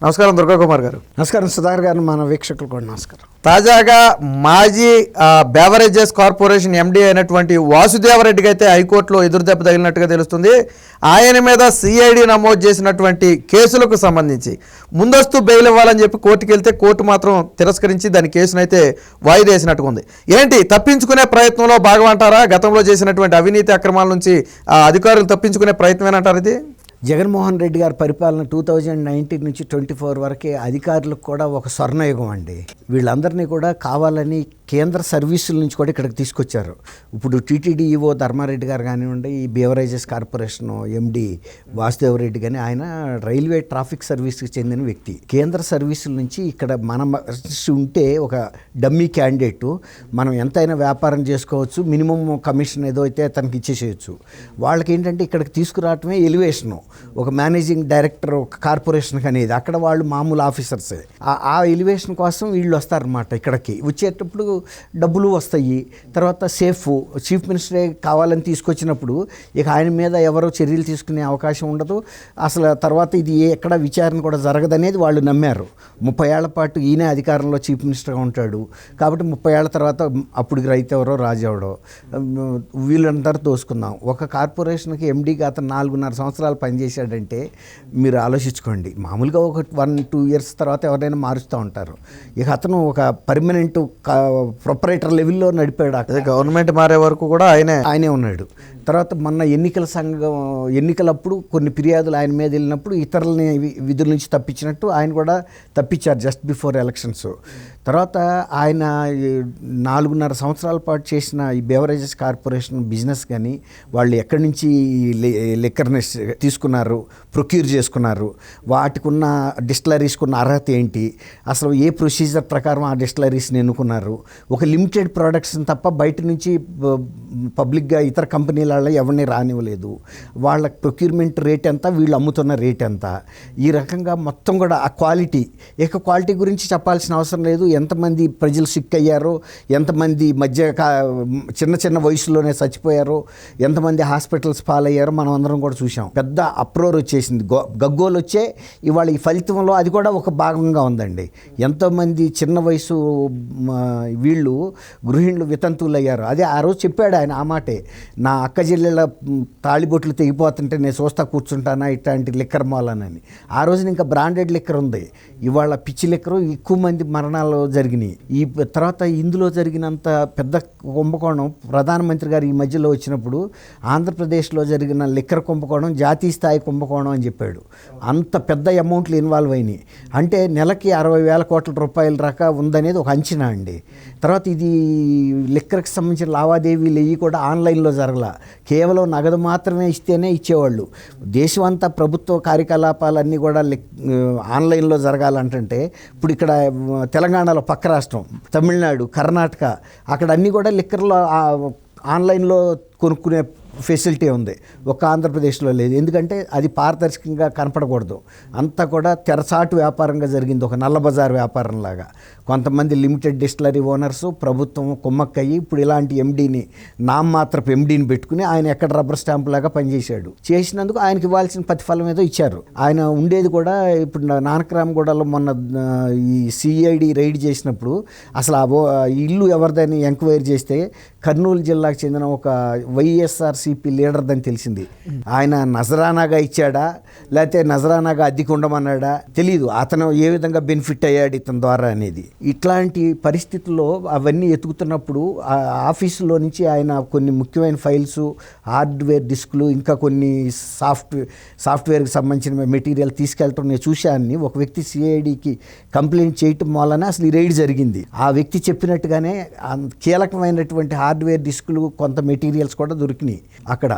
నమస్కారం దుర్గా కుమార్ గారు. నమస్కారం సుధాకర్ గారు, మన వీక్షకులు కూడా నమస్కారం. తాజాగా మాజీ బెవరేజెస్ కార్పొరేషన్ ఎండీ అయినటువంటి వాసుదేవరెడ్డికి అయితే హైకోర్టులో ఎదురుదెబ్బ తగిలినట్టుగా తెలుస్తుంది. ఆయన మీద సిఐడి నమోదు చేసినటువంటి కేసులకు సంబంధించి ముందస్తు బెయిల్ ఇవ్వాలని చెప్పి కోర్టుకు వెళ్తే కోర్టు మాత్రం తిరస్కరించి దాని కేసునైతే వాయిదా వేసినట్టుగా ఉంది. ఏంటి తప్పించుకునే ప్రయత్నంలో భాగమంటారా? గతంలో చేసినటువంటి అవినీతి అక్రమాల నుంచి అధికారులు తప్పించుకునే ప్రయత్నమేనంటారు ఇది? జగన్మోహన్ రెడ్డి గారి పరిపాలన 2019 నుంచి 24 వరకే అధికారులకు కూడా ఒక స్వర్ణయుగం అండి. వీళ్ళందరినీ కూడా కావాలని కేంద్ర సర్వీసుల నుంచి కూడా ఇక్కడికి తీసుకొచ్చారు. ఇప్పుడు టీటీడీ ఈవో ధర్మారెడ్డి గారు కానివ్వండి, ఈ బెవరేజెస్ కార్పొరేషన్ ఎండి వాసుదేవరెడ్డి కానీ, ఆయన రైల్వే ట్రాఫిక్ సర్వీస్కి చెందిన వ్యక్తి. కేంద్ర సర్వీసుల నుంచి ఇక్కడ మనం ఉంటే ఒక డమ్మీ క్యాండిడేట్, మనం ఎంతైనా వ్యాపారం చేసుకోవచ్చు, మినిమం కమిషన్ ఏదో అయితే తనకి ఇచ్చేసేయచ్చు. వాళ్ళకి ఏంటంటే ఇక్కడికి తీసుకురావటమే ఎలివేషను. ఒక మేనేజింగ్ డైరెక్టర్ ఒక కార్పొరేషన్కి అనేది, అక్కడ వాళ్ళు మామూలు ఆఫీసర్సే. ఆ ఎలివేషన్ కోసం వీళ్ళు వస్తారన్నమాట. ఇక్కడికి వచ్చేటప్పుడు డబ్బులు వస్తాయి, తర్వాత చీఫ్ మినిస్టరే కావాలని తీసుకొచ్చినప్పుడు ఇక ఆయన మీద ఎవరో చర్యలు తీసుకునే అవకాశం ఉండదు. అసలు తర్వాత ఇది ఎక్కడ విచారణ కూడా జరగదనేది వాళ్ళు నమ్మారు. 30 ఏళ్ల పాటు ఈయనే అధికారంలో చీఫ్ మినిస్టర్గా ఉంటాడు కాబట్టి 30 ఏళ్ల తర్వాత అప్పుడు రైతు ఎవరో రాజు ఎవడో వీళ్ళందరూ దోసుకుందాం. ఒక కార్పొరేషన్కి ఎండీగా అతను 4.5 సంవత్సరాలు పనిచేశాడంటే మీరు ఆలోచించుకోండి. మామూలుగా ఒక 1-2 ఇయర్స్ తర్వాత ఎవరైనా మారుస్తూ ఉంటారు. ఇక అతను ఒక పర్మనెంట్ ప్రొపరేటర్ లెవెల్లో నడిపాడు. అదే గవర్నమెంట్ మారే వరకు కూడా ఆయనే ఉన్నాడు. తర్వాత మొన్న ఎన్నికలప్పుడు కొన్ని ఫిర్యాదులు ఆయన మీద వెళ్ళినప్పుడు ఇతరులని విధుల నుంచి తప్పించినట్టు ఆయన కూడా తప్పించారు జస్ట్ బిఫోర్ ఎలక్షన్స్. తర్వాత ఆయన 4.5 సంవత్సరాల పాటు చేసిన ఈ బెవరేజెస్ కార్పొరేషన్ బిజినెస్ కానీ, వాళ్ళు ఎక్కడి నుంచి లిక్కర్ని తీసుకున్నారు, ప్రొక్యూర్ చేసుకున్నారు, వాటికి ఉన్న డిస్టిలరీస్కి ఉన్న అర్హత ఏంటి, అసలు ఏ ప్రొసీజర్ ప్రకారం ఆ డిస్టిలరీస్ని ఎన్నుకున్నారు, ఒక లిమిటెడ్ ప్రొడక్ట్స్ని తప్ప బయట నుంచి పబ్లిక్గా ఇతర కంపెనీల ఎవరిని రానివ్వలేదు, వాళ్ళ ప్రొక్యూర్మెంట్ రేట్ ఎంత, వీళ్ళు అమ్ముతున్న రేట్ ఎంత, ఈ రకంగా మొత్తం కూడా ఆ క్వాలిటీ గురించి చెప్పాల్సిన అవసరం లేదు. ఎంతమంది ప్రజలు సిక్ అయ్యారో, ఎంతమంది చిన్న వయసులోనే చచ్చిపోయారో, ఎంతమంది హాస్పిటల్స్ పాలయ్యారో మనం అందరం కూడా చూసాం. పెద్ద అప్రోర్ వచ్చేసింది, గగ్గోలు వచ్చే ఇవాళ ఈ ఫలితంలో అది కూడా ఒక భాగంగా ఉందండి. ఎంతోమంది చిన్న వయసు వీళ్ళు గృహిణులు వితంతువులు అయ్యారు. అదే ఆ రోజు చెప్పాడు ఆయన ఆ మాటే, నా అక్క చెల్లెళ్ళ తాళిబొట్లు తెగిపోతుంటే నేను చూస్తా కూర్చుంటానా ఇట్లాంటి లిక్కర్ మాలని. ఆ రోజున ఇంకా బ్రాండెడ్ లిక్కర్ ఉంది, ఇవాళ పిచ్చి లిక్కరు ఎక్కువ మంది మరణాలు జరిగినాయి. ఈ తర్వాత ఇందులో జరిగినంత పెద్ద కుంభకోణం ప్రధానమంత్రి గారు ఈ మధ్యలో వచ్చినప్పుడు ఆంధ్రప్రదేశ్లో జరిగిన లిక్కర్ కుంభకోణం జాతీయ స్థాయి కుంభకోణం అని చెప్పాడు. అంత పెద్ద అమౌంట్లు ఇన్వాల్వ్ అయినాయి. అంటే నెలకి 60,000 కోట్ల రూపాయల దాకా ఉందనేది ఒక అంచనా అండి. తర్వాత ఇది లిక్కర్కి సంబంధించిన లావాదేవీలు ఇవి కూడా ఆన్లైన్లో జరగల, కేవలం నగదు మాత్రమే ఇస్తేనే ఇచ్చేవాళ్ళు. దేశం అంతా ప్రభుత్వ కార్యకలాపాలన్నీ కూడా ఆన్లైన్లో జరగాలంటే ఇప్పుడు ఇక్కడ తెలంగాణలో పక్క రాష్ట్రం తమిళనాడు, కర్ణాటక, అక్కడ అన్నీ కూడా లిక్కర్లో ఆన్లైన్లో కొనుక్కునే ఫెసిలిటీ ఉంది. ఒక ఆంధ్రప్రదేశ్లో లేదు. ఎందుకంటే అది పారదర్శకంగా కనపడకూడదు. అంతా కూడా తెరచాటు వ్యాపారంగా జరిగింది, ఒక నల్ల బజార్ వ్యాపారంలాగా. కొంతమంది లిమిటెడ్ డిస్టిలరీ ఓనర్సు ప్రభుత్వం కుమ్మక్కయ్యి ఇప్పుడు ఇలాంటి నామమాత్రపు ఎండీని పెట్టుకుని ఆయన ఎక్కడ రబ్బర్ స్టాంప్ లాగా పనిచేశాడు. చేసినందుకు ఆయనకి ఇవ్వాల్సిన ప్రతిఫలం ఏదో ఇచ్చారు. ఆయన ఉండేది కూడా ఇప్పుడు నానక్రామ్గూడలో మొన్న ఈ సిఐడి రైడ్ చేసినప్పుడు అసలు ఇల్లు ఎవరిదని ఎంక్వైరీ చేస్తే కర్నూలు జిల్లాకు చెందిన ఒక వైఎస్ఆర్సీపీ లీడర్ అని తెలిసింది. ఆయన నజరానాగా ఇచ్చాడా లేకపోతే నజరానాగా అద్దెకి ఉండమన్నాడా తెలీదు. అతను ఏ విధంగా బెనిఫిట్ అయ్యాడు ఇతని ద్వారా అనేది. ఇట్లాంటి పరిస్థితుల్లో అవన్నీ ఎతుకుతున్నప్పుడు ఆఫీసులో నుంచి ఆయన కొన్ని ముఖ్యమైన ఫైల్స్, హార్డ్వేర్ డిస్కులు, ఇంకా కొన్ని సాఫ్ట్వేర్కి సంబంధించిన మెటీరియల్ తీసుకెళ్ళటం నేను చూశాను. ఒక వ్యక్తి సిఐడికి కంప్లైంట్ చేయటం వలన అసలు ఈ రైడ్ జరిగింది. ఆ వ్యక్తి చెప్పినట్టుగానే కీలకమైనటువంటి హార్డ్వేర్ డిస్కులు, కొంత మెటీరియల్స్ కూడా దొరికినాయి అక్కడ.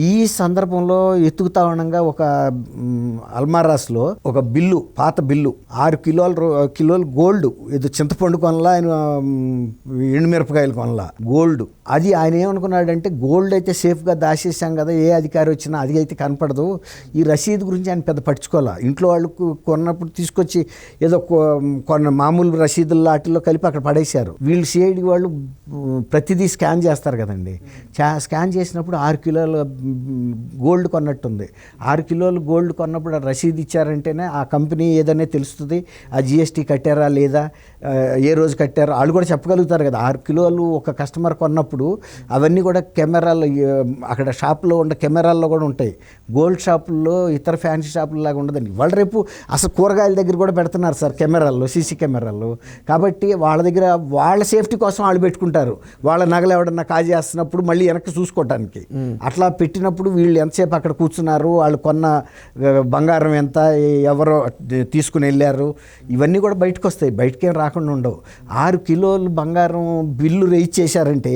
ఈ సందర్భంలో ఎత్తుకుతా ఉండగా ఒక అల్మారాస్లో ఒక బిల్లు, పాత బిల్లు, 6 కిలోలు గోల్డ్, ఏదో చింతపండు కొనలా, ఆయన ఎండుమిరపకాయలు కొనలా, గోల్డ్. అది ఆయన ఏమనుకున్నాడంటే గోల్డ్ అయితే సేఫ్గా దాచేసాం కదా, ఏ అధికారి వచ్చినా అది అయితే కనపడదు, ఈ రసీదు గురించి ఆయన పెద్ద పట్టించుకోవాలా. ఇంట్లో వాళ్ళు కొన్నప్పుడు తీసుకొచ్చి ఏదో కొన్న మామూలు రసీదుల వాటిల్లో కలిపి అక్కడ పడేశారు. వీళ్ళు సిఐడి వాళ్ళు ప్రతిదీ స్కాన్ చేస్తారు కదండి. స్కాన్ చేసినప్పుడు 6 కిలోల గోల్డ్ కొన్నట్టుంది. 6 కిలోలు గోల్డ్ కొన్నప్పుడు రసీదు ఇచ్చారంటేనే ఆ కంపెనీ ఏదనే తెలుస్తుంది, ఆ జిఎస్టీ కట్టారా లేదా, ఏ రోజు కట్టారో వాళ్ళు కూడా చెప్పగలుగుతారు కదా. 6 కిలోలు ఒక కస్టమర్ కొన్నప్పుడు అవన్నీ కూడా కెమెరాలు, అక్కడ షాప్లో ఉన్న కెమెరాల్లో కూడా ఉంటాయి. గోల్డ్ షాపుల్లో ఇతర ఫ్యాన్సీ షాపుల్లాగా ఉండదండి. వాళ్ళు రేపు అసలు కూరగాయల దగ్గర కూడా పెడుతున్నారు సార్ కెమెరాల్లో, సీసీ కెమెరాల్లో. కాబట్టి వాళ్ళ దగ్గర వాళ్ళ సేఫ్టీ కోసం వాళ్ళు పెట్టుకుంటారు. వాళ్ళ నగలు ఎవడన్నా కాజేస్తున్నప్పుడు మళ్ళీ వెనక్కి చూసుకోవటానికి అట్లా పెట్టినప్పుడు వీళ్ళు ఎంతసేపు అక్కడ కూర్చున్నారు, వాళ్ళు కొన్న బంగారం ఎంత, ఎవరో తీసుకుని వెళ్ళారు, ఇవన్నీ కూడా బయటకు వస్తాయి, బయటకేం రాకుండా ఉండవు. 6 కిలోలు బంగారం బిల్లు రేజ్ చేశారంటే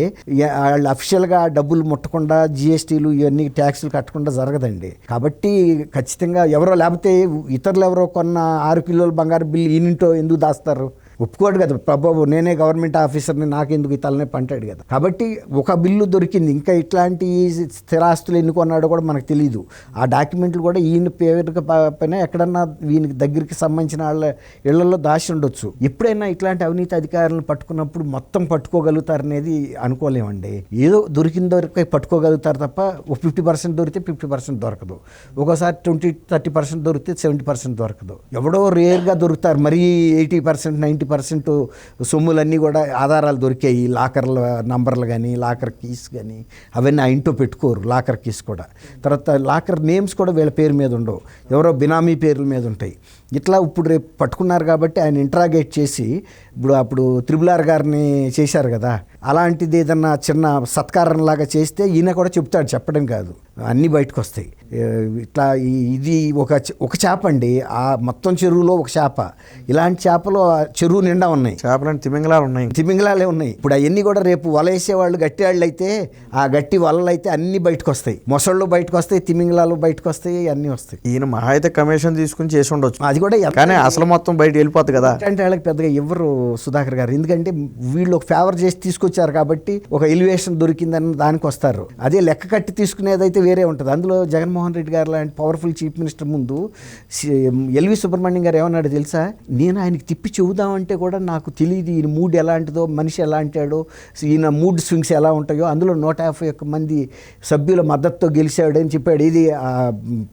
వాళ్ళు అఫీషియల్గా డబ్బులు ముట్టకుండా జిఎస్టీలు ఇవన్నీ ట్యాక్సులు కట్టకుండా జరగదండి. కాబట్టి ఖచ్చితంగా ఎవరో, లేకపోతే ఇతరులు ఎవరో కొన్న 6 కిలోల బంగారం బిల్లు ఈనింటో ఎందుకు దాస్తారు? ఒప్పుకోడు కదా బాబు, నేనే గవర్నమెంట్ ఆఫీసర్ని, నాకెందుకు ఈ తలనే పంటాడు కదా. కాబట్టి ఒక బిల్లు దొరికింది. ఇంకా ఇట్లాంటి స్థిరాస్తులు ఎన్ని కొన్నాడో కూడా మనకు తెలియదు. ఆ డాక్యుమెంట్లు కూడా ఈయన పేరుకి పైన ఎక్కడన్నా ఈయనకి దగ్గరికి సంబంధించిన వాళ్ళ ఇళ్లలో దాచి ఉండొచ్చు. ఎప్పుడైనా ఇట్లాంటి అవినీతి అధికారులను పట్టుకున్నప్పుడు మొత్తం పట్టుకోగలుగుతారనేది అనుకోలేమండి. ఏదో దొరికిన దొరికి పట్టుకోగలుగుతారు తప్ప 50% దొరికితే 50% దొరకదు. ఒక్కోసారి 20-30% దొరికితే 70% దొరకదు. ఎవడో రేర్గా దొరుకుతారు. మరీ 80%, 90% సొమ్ములన్నీ కూడా ఆధారాలు దొరికాయి. లాకర్ల నంబర్లు కానీ, లాకర్ కీస్ కానీ అవన్నీ ఆ ఇంట్లో పెట్టుకోరు. లాకర్ కీస్ కూడా, తర్వాత లాకర్ నేమ్స్ కూడా వీళ్ళ పేరు మీద ఉండవు, ఎవరో బినామీ పేర్ల మీద ఉంటాయి. ఇట్లా ఇప్పుడు రేపు పట్టుకున్నారు కాబట్టి ఆయన ఇంట్రాగేట్ చేసి అప్పుడు త్రిబుల్ గారిని చేశారు కదా, అలాంటిది ఏదన్నా చిన్న సత్కారంలాగా చేస్తే ఈయన కూడా చెప్తాడు, చెప్పడం కాదు, అన్నీ బయటకు వస్తాయి. ఇట్లా ఇది ఒక చేప అండి, ఆ మొత్తం చెరువులో ఒక చేప. ఇలాంటి చేపలు చెరువు నిండా ఉన్నాయి. చేపలంటే తిమింగలాలే ఉన్నాయి. ఇప్పుడు అవన్నీ కూడా రేపు వల వేసేవాళ్ళు గట్టి వాళ్ళు అయితే ఆ గట్టి వలలు అయితే అన్నీ బయటకు వస్తాయి. మొసళ్ళు బయటకు వస్తాయి, తిమింగలాలు బయటకు వస్తాయి, అన్నీ వస్తాయి. ఈయన మహా అయితే కమిషన్ తీసుకుని చేసి ఉండొచ్చు, అది కూడా. కానీ అసలు మొత్తం బయట వెళ్ళిపోతుంది కదా. అంటే వాళ్ళకి పెద్దగా ఎవరు సుధాకర్ గారు, ఎందుకంటే వీళ్ళు ఒక ఫేవర్ చేసి తీసుకొచ్చారు కాబట్టి ఒక ఎలివేషన్ దొరికిందని దానికి వస్తారు. అదే లెక్క కట్టి తీసుకునేదైతే వేరే ఉంటుంది. అందులో జగన్మోహన్ రెడ్డి గారు లాంటి పవర్ఫుల్ చీఫ్ మినిస్టర్ ముందు ఎల్వి సుబ్రహ్మణ్యం గారు ఏమన్నాడు తెలుసా, నేను ఆయనకి తిప్పి చెబుదామంటే కూడా నాకు తెలియదు ఈయన మూడ్ ఎలాంటిదో, మనిషి ఎలా అంటాడో, ఈయన మూడ్ స్వింగ్స్ ఎలా ఉంటాయో. అందులో 151 మంది సభ్యుల మద్దతుతో గెలిచాడు అని చెప్పాడు. ఇది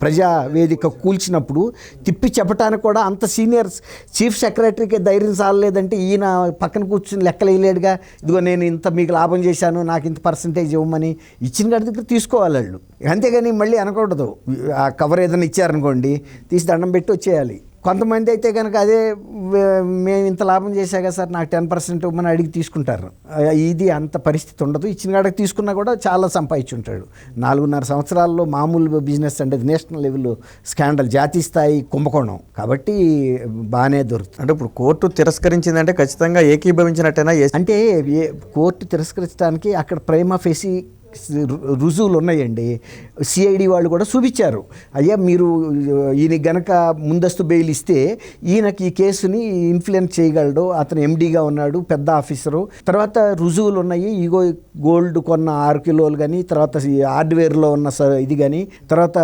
ప్రజా వేదిక కూల్చినప్పుడు తిప్పి చెప్పడానికి కూడా అంత సీనియర్ చీఫ్ సెక్రటరీకి ధైర్యం చాలలేదంటే ఈయన పక్కన కూర్చుని లెక్కలు వేయలేడుగా. ఇదిగో నేను ఇంత మీకు లాభం చేశాను, నాకు ఇంత పర్సంటేజ్ ఇవ్వమని ఇచ్చిన కాడి దగ్గర తీసుకోవాలి వాళ్ళు. అంతేగాని మళ్ళీ అనకూడదు. ఆ కవర్ ఏదైనా ఇచ్చారనుకోండి, తీసి దండం పెట్టి వచ్చేయాలి. కొంతమంది అయితే కనుక అదే మేము ఇంత లాభం చేశాక సార్ నాకు 10% ఇవ్వమని అడిగి తీసుకుంటారు. ఇది అంత పరిస్థితి ఉండదు. ఇచ్చిన కాడికి తీసుకున్నా కూడా చాలా సంపాదించుంటాడు. 4.5 సంవత్సరాల్లో మామూలు బిజినెస్ అంటే నేషనల్ లెవెల్ స్కాండల్, జాతీయ స్థాయి కుంభకోణం. కాబట్టి బాగానే దొరుకుతుంది. అంటే ఇప్పుడు కోర్టు తిరస్కరించిందంటే ఖచ్చితంగా ఏకీభవించినట్టేనా? అంటే కోర్టు తిరస్కరించడానికి అక్కడ ప్రైమా ఫేసి రుజువులు ఉన్నాయండి. సిఐడి వాళ్ళు కూడా చూపించారు, అయ్యా మీరు ఈయన గనక ముందస్తు బెయిల్ ఇస్తే ఈయనకి ఈ కేసుని ఇన్ఫ్లుయెన్స్ చేయగలడు, అతను ఎండీగా ఉన్నాడు, పెద్ద ఆఫీసరు, తర్వాత రుజువులు ఉన్నాయి, ఇగో గోల్డ్ కొన్న 6 కిలోలు కానీ, తర్వాత హార్డ్వేర్లో ఉన్న ఇది కానీ, తర్వాత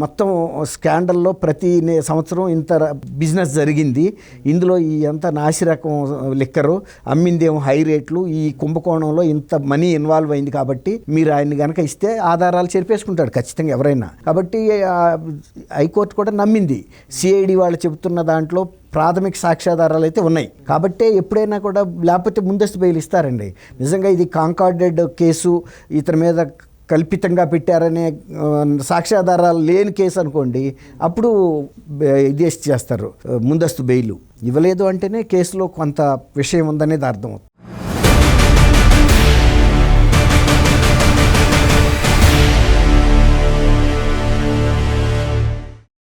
మొత్తం స్కాండల్లో ప్రతి సంవత్సరం ఇంత బిజినెస్ జరిగింది, ఇందులో ఈ ఎంత నాసిరకం లిక్కరు అమ్మిందేమో హై రేట్లు, ఈ కుంభకోణంలో ఇంత మనీ ఇన్వాల్వ్ అయింది కాబట్టి మీరు ఆయన్ని కనుక ఇస్తే ఆధారాలు చెరిపేసుకుంటాడు ఖచ్చితంగా ఎవరైనా. కాబట్టి హైకోర్టు కూడా నమ్మింది. సిఐడి వాళ్ళు చెబుతున్న దాంట్లో ప్రాథమిక సాక్ష్యాధారాలు అయితే ఉన్నాయి. కాబట్టి ఎప్పుడైనా కూడా, లేకపోతే ముందస్తు బెయిల్ ఇస్తారండి. నిజంగా ఇది కాంకార్డెడ్ కేసు, ఇతని మీద కల్పితంగా పెట్టారనే సాక్ష్యాధారాలు లేని కేసు అనుకోండి, అప్పుడు ఇది చేస్తారు, ముందస్తు బెయిల్ ఇవ్వలేదు అంటేనే కేసులో కొంత విషయం ఉందనేది అర్థమవుతుంది.